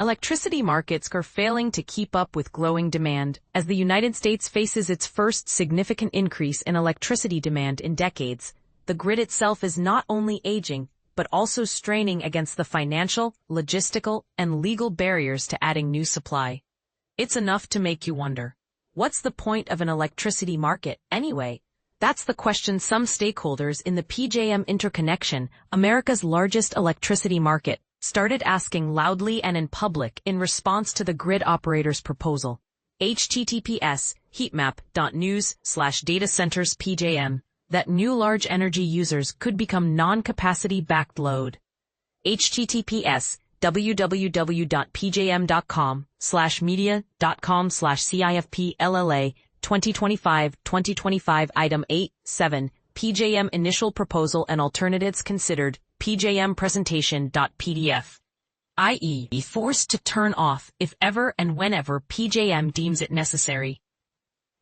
Electricity markets are failing to keep up with growing demand as the United States faces its first significant increase in electricity demand in decades. The grid itself is not only aging, but also straining against the financial, logistical, and legal barriers to adding new supply. It's enough to make you wonder, what's the point of an electricity market, anyway? That's the question some stakeholders in the PJM interconnection, America's largest electricity market, started asking loudly and in public in response to the grid operator's proposal. https://heatmap.news/datacenterspjm that new large energy users could become non-capacity backed load. https://www.pjm.com/media.com/CIFP-LLA 2025 Item 8.7 PJM Initial Proposal and Alternatives Considered PJM Presentation.pdf, i.e. be forced to turn off if ever and whenever PJM deems it necessary.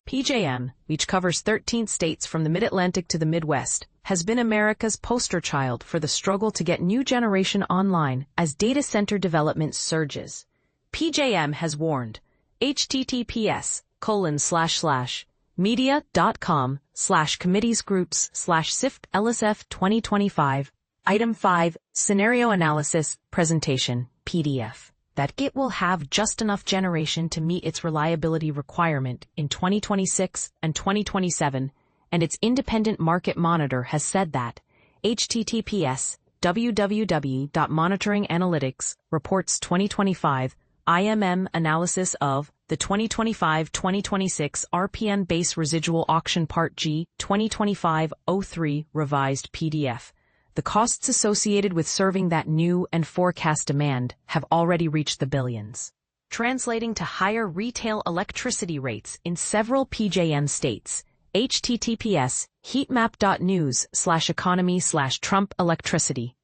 PJM, which covers 13 states from the Mid-Atlantic to the Midwest, has been America's poster child for the struggle to get new generation online as data center development surges. PJM has warned, https://media.com/committeesgroups/SIFT-LSF 2025 Item 5, Scenario Analysis, Presentation, PDF, that it will have just enough generation to meet its reliability requirement in 2026 and 2027, and its independent market monitor has said that, https://www.monitoringanalytics reports 2025 IMM analysis of the 2025-2026 RPN Base Residual Auction Part G 2025-03 Revised PDF. The costs associated with serving that new and forecast demand have already reached the billions, translating to higher retail electricity rates in several PJM states. https://heatmap.news/economy/Trump electricity.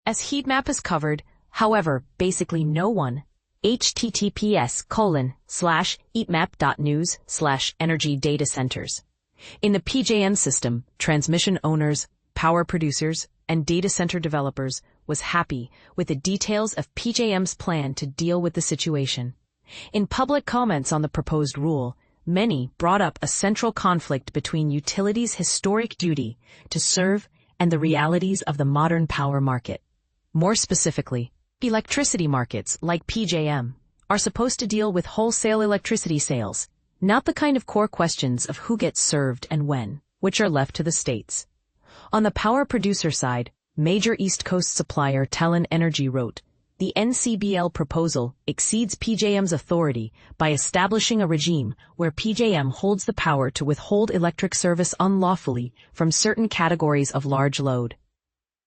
As heatmap is covered, however, basically no one. https://heatmap.news/energy data centers. In the PJM system, transmission owners, power producers, and data center developers was happy with the details of PJM's plan to deal with the situation. In public comments on the proposed rule, many brought up a central conflict between utilities' historic duty to serve and the realities of the modern power market. More specifically, electricity markets, like PJM, are supposed to deal with wholesale electricity sales, not the kind of core questions of who gets served and when, which are left to the states. On the power producer side, major East Coast supplier Talon Energy wrote, the NCBL proposal exceeds PJM's authority by establishing a regime where PJM holds the power to withhold electric service unlawfully from certain categories of large load.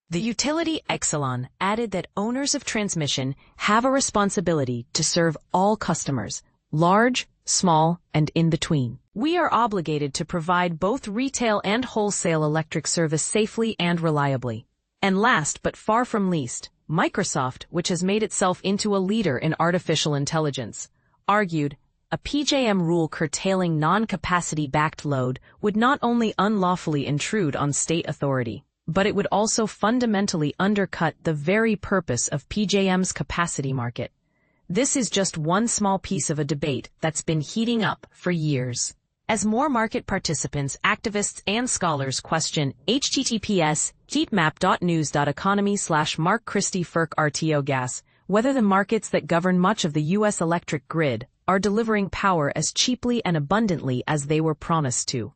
The utility Exelon added that owners of transmission have a responsibility to serve all customers, large, small, and in between. We are obligated to provide both retail and wholesale electric service safely and reliably. And last but far from least, Microsoft, which has made itself into a leader in artificial intelligence, argued, a PJM rule curtailing non-capacity-backed load would not only unlawfully intrude on state authority, but it would also fundamentally undercut the very purpose of PJM's capacity market. This is just one small piece of a debate that's been heating up for years. As more market participants, activists, and scholars question https://heatmap.news.economy/Mark Christie FERC RTO gas, whether the markets that govern much of the U.S. electric grid are delivering power as cheaply and abundantly as they were promised to.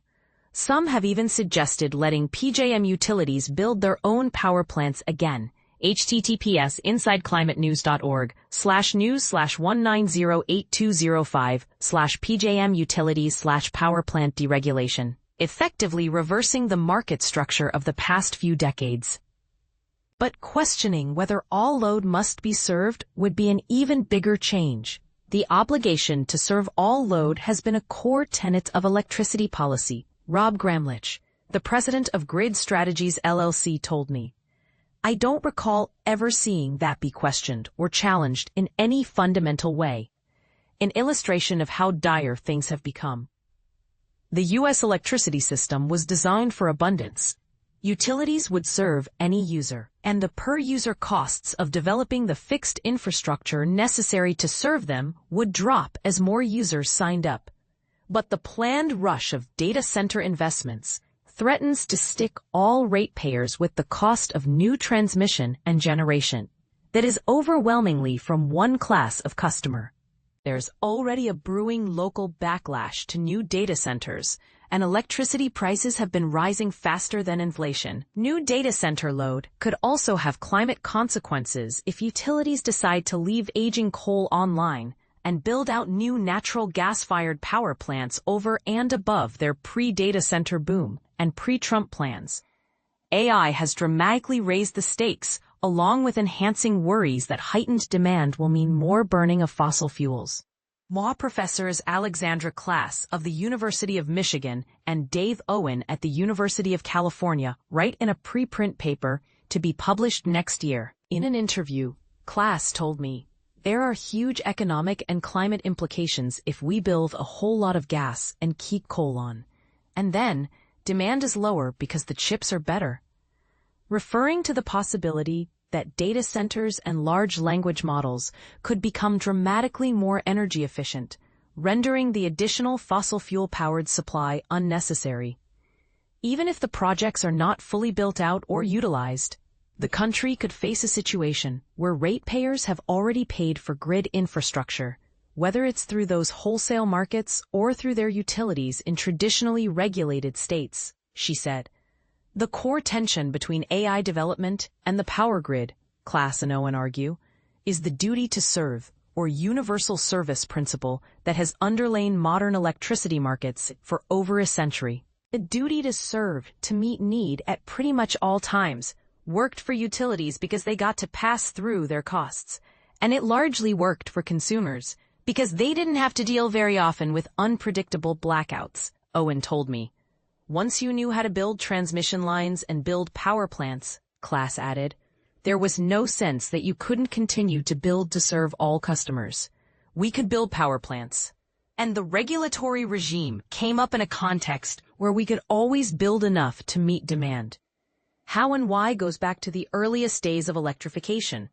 Some have even suggested letting PJM utilities build their own power plants again. https://insideclimatenews.org/news/1908205/PJM utilities/power plant deregulation, effectively reversing the market structure of the past few decades. But questioning whether all load must be served would be an even bigger change. The obligation to serve all load has been a core tenet of electricity policy, Rob Gramlich, the president of Grid Strategies LLC, told me. I don't recall ever seeing that be questioned or challenged in any fundamental way. An illustration of how dire things have become. The U.S. electricity system was designed for abundance. Utilities would serve any user, and the per-user costs of developing the fixed infrastructure necessary to serve them would drop as more users signed up. But the planned rush of data center investments threatens to stick all ratepayers with the cost of new transmission and generation that is overwhelmingly from one class of customer. There's already a brewing local backlash to new data centers, and electricity prices have been rising faster than inflation. New data center load could also have climate consequences if utilities decide to leave aging coal online and build out new natural gas-fired power plants over and above their pre-data center boom and pre-Trump plans. AI has dramatically raised the stakes, along with enhancing worries that heightened demand will mean more burning of fossil fuels. Law professors Alexandra Klass of the University of Michigan and Dave Owen at the University of California write in a preprint paper to be published next year. In an interview, Klass told me, "There are huge economic and climate implications if we build a whole lot of gas and keep coal on. And then, demand is lower because the chips are better." Referring to the possibility that data centers and large language models could become dramatically more energy efficient, rendering the additional fossil fuel-powered supply unnecessary. Even if the projects are not fully built out or utilized, the country could face a situation where ratepayers have already paid for grid infrastructure, whether it's through those wholesale markets or through their utilities in traditionally regulated states, she said. The core tension between AI development and the power grid, Klass and Owen argue, is the duty to serve, or universal service principle that has underlain modern electricity markets for over a century. The duty to serve, to meet need at pretty much all times, worked for utilities because they got to pass through their costs, and it largely worked for consumers because they didn't have to deal very often with unpredictable blackouts, Owen told me. Once you knew how to build transmission lines and build power plants, Klass added, there was no sense that you couldn't continue to build to serve all customers. We could build power plants. And the regulatory regime came up in a context where we could always build enough to meet demand. How and why goes back to the earliest days of electrification.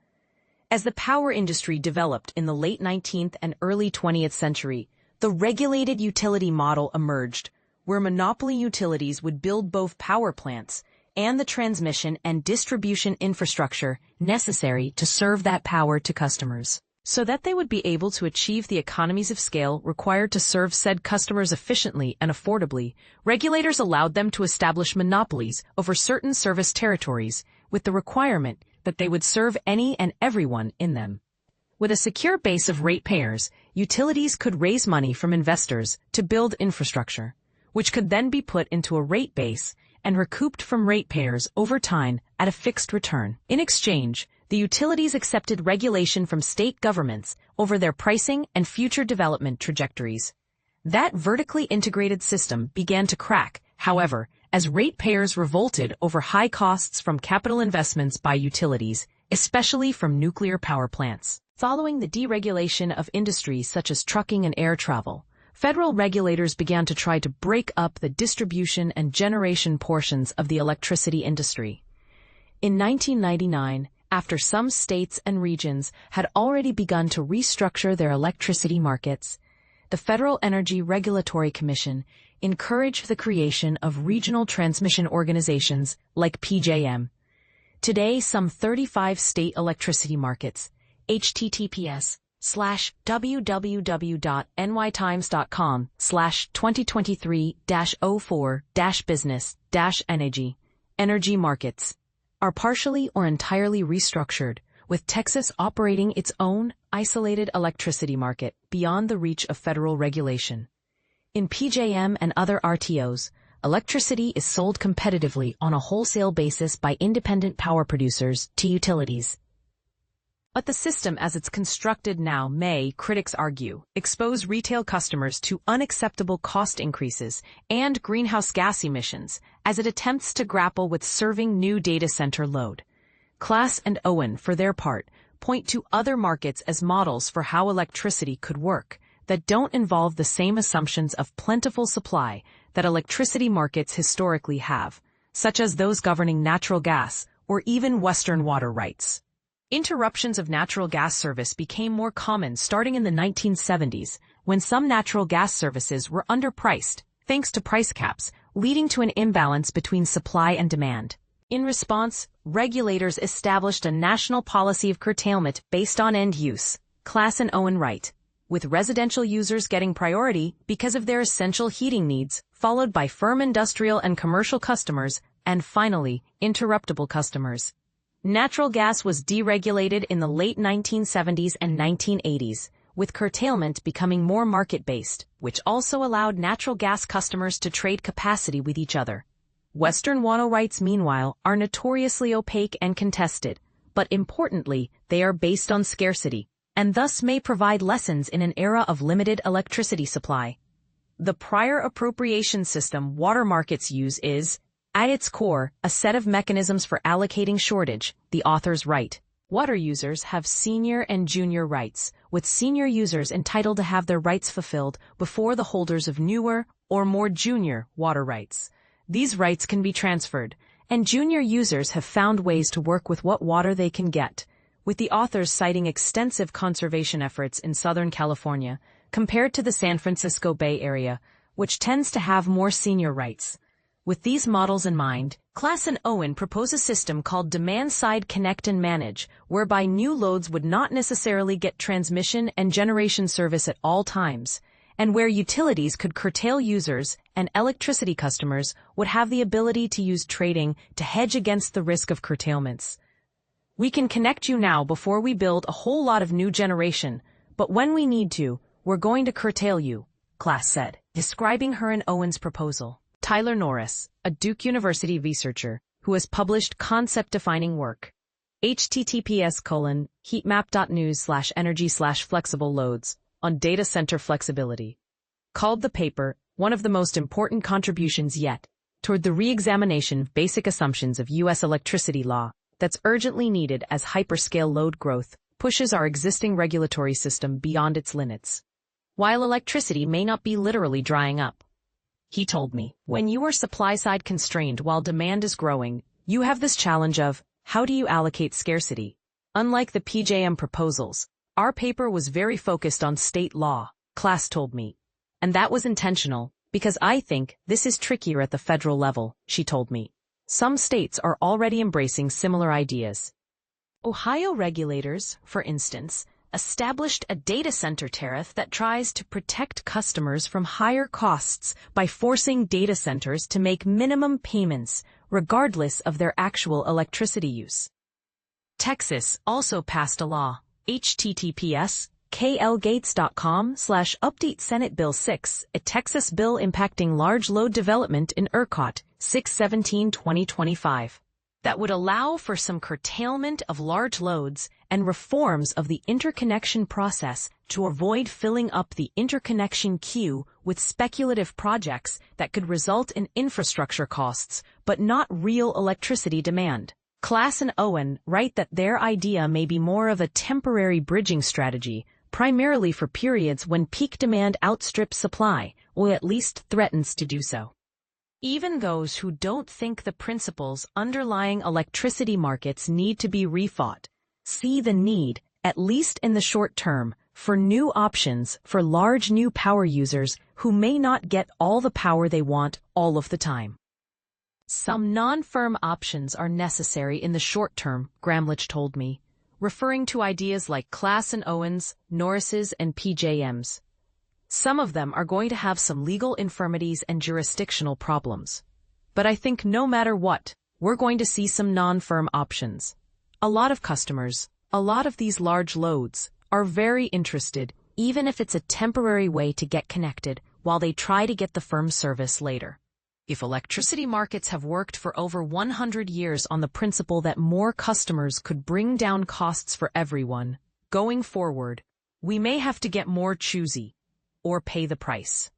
As the power industry developed in the late 19th and early 20th century, the regulated utility model emerged, where monopoly utilities would build both power plants and the transmission and distribution infrastructure necessary to serve that power to customers. So that they would be able to achieve the economies of scale required to serve said customers efficiently and affordably, regulators allowed them to establish monopolies over certain service territories with the requirement that they would serve any and everyone in them. With a secure base of ratepayers, utilities could raise money from investors to build infrastructure, which could then be put into a rate base and recouped from ratepayers over time at a fixed return. In exchange, the utilities accepted regulation from state governments over their pricing and future development trajectories. That vertically integrated system began to crack, however, as ratepayers revolted over high costs from capital investments by utilities, especially from nuclear power plants. Following the deregulation of industries such as trucking and air travel, federal regulators began to try to break up the distribution and generation portions of the electricity industry. In 1999, after some states and regions had already begun to restructure their electricity markets, the Federal Energy Regulatory Commission encouraged the creation of regional transmission organizations like PJM. Today, some 35 state electricity markets, https://www.nytimes.com/2023-04-business-energy markets, are partially or entirely restructured, with Texas operating its own isolated electricity market beyond the reach of federal regulation. In PJM and other RTOs, electricity is sold competitively on a wholesale basis by independent power producers to utilities. But the system as it's constructed now may, critics argue, expose retail customers to unacceptable cost increases and greenhouse gas emissions as it attempts to grapple with serving new data center load. Klass and Owen, for their part, point to other markets as models for how electricity could work that don't involve the same assumptions of plentiful supply that electricity markets historically have, such as those governing natural gas or even Western water rights. Interruptions of natural gas service became more common starting in the 1970s, when some natural gas services were underpriced, thanks to price caps, leading to an imbalance between supply and demand. In response, regulators established a national policy of curtailment based on end use, class and Owen right, with residential users getting priority because of their essential heating needs, followed by firm industrial and commercial customers, and finally, interruptible customers. Natural gas was deregulated in the late 1970s and 1980s, with curtailment becoming more market-based, which also allowed natural gas customers to trade capacity with each other. Western water rights, meanwhile, are notoriously opaque and contested, but importantly, they are based on scarcity, and thus may provide lessons in an era of limited electricity supply. The prior appropriation system water markets use is, at its core, a set of mechanisms for allocating shortage, the authors write. Water users have senior and junior rights, with senior users entitled to have their rights fulfilled before the holders of newer or more junior water rights. These rights can be transferred, and junior users have found ways to work with what water they can get, with the authors citing extensive conservation efforts in Southern California compared to the San Francisco Bay Area, which tends to have more senior rights. With these models in mind, Class and Owen propose a system called Demand-Side Connect and Manage, whereby new loads would not necessarily get transmission and generation service at all times, and where utilities could curtail users and electricity customers would have the ability to use trading to hedge against the risk of curtailments. We can connect you now before we build a whole lot of new generation, but when we need to, we're going to curtail you, Class said, describing her and Owen's proposal. Tyler Norris, a Duke University researcher who has published concept-defining work, https://heatmap.news/energy/flexible loads on data center flexibility, called the paper one of the most important contributions yet toward the re-examination of basic assumptions of U.S. electricity law that's urgently needed as hyperscale load growth pushes our existing regulatory system beyond its limits. While electricity may not be literally drying up, he told me, when you are supply-side constrained while demand is growing, you have this challenge of, how do you allocate scarcity? Unlike the PJM proposals, our paper was very focused on state law, Class told me. And that was intentional, because I think this is trickier at the federal level, she told me. Some states are already embracing similar ideas. Ohio regulators, for instance, established a data center tariff that tries to protect customers from higher costs by forcing data centers to make minimum payments regardless of their actual electricity use. Texas also passed a law, https://klgates.com/update Senate Bill 6, a Texas bill impacting large load development in ERCOT 6/17/2025. That would allow for some curtailment of large loads and reforms of the interconnection process to avoid filling up the interconnection queue with speculative projects that could result in infrastructure costs, but not real electricity demand. Class and Owen write that their idea may be more of a temporary bridging strategy, primarily for periods when peak demand outstrips supply, or at least threatens to do so. Even those who don't think the principles underlying electricity markets need to be rethought see the need, at least in the short term, for new options for large new power users who may not get all the power they want all of the time. Some non-firm options are necessary in the short term, Gramlich told me, referring to ideas like Class and Owen's, Norris's, and PJM's. Some of them are going to have some legal infirmities and jurisdictional problems. But I think no matter what, we're going to see some non-firm options. A lot of customers, a lot of these large loads, are very interested, even if it's a temporary way to get connected while they try to get the firm service later. If electricity markets have worked for over 100 years on the principle that more customers could bring down costs for everyone, going forward, we may have to get more choosy, or pay the price.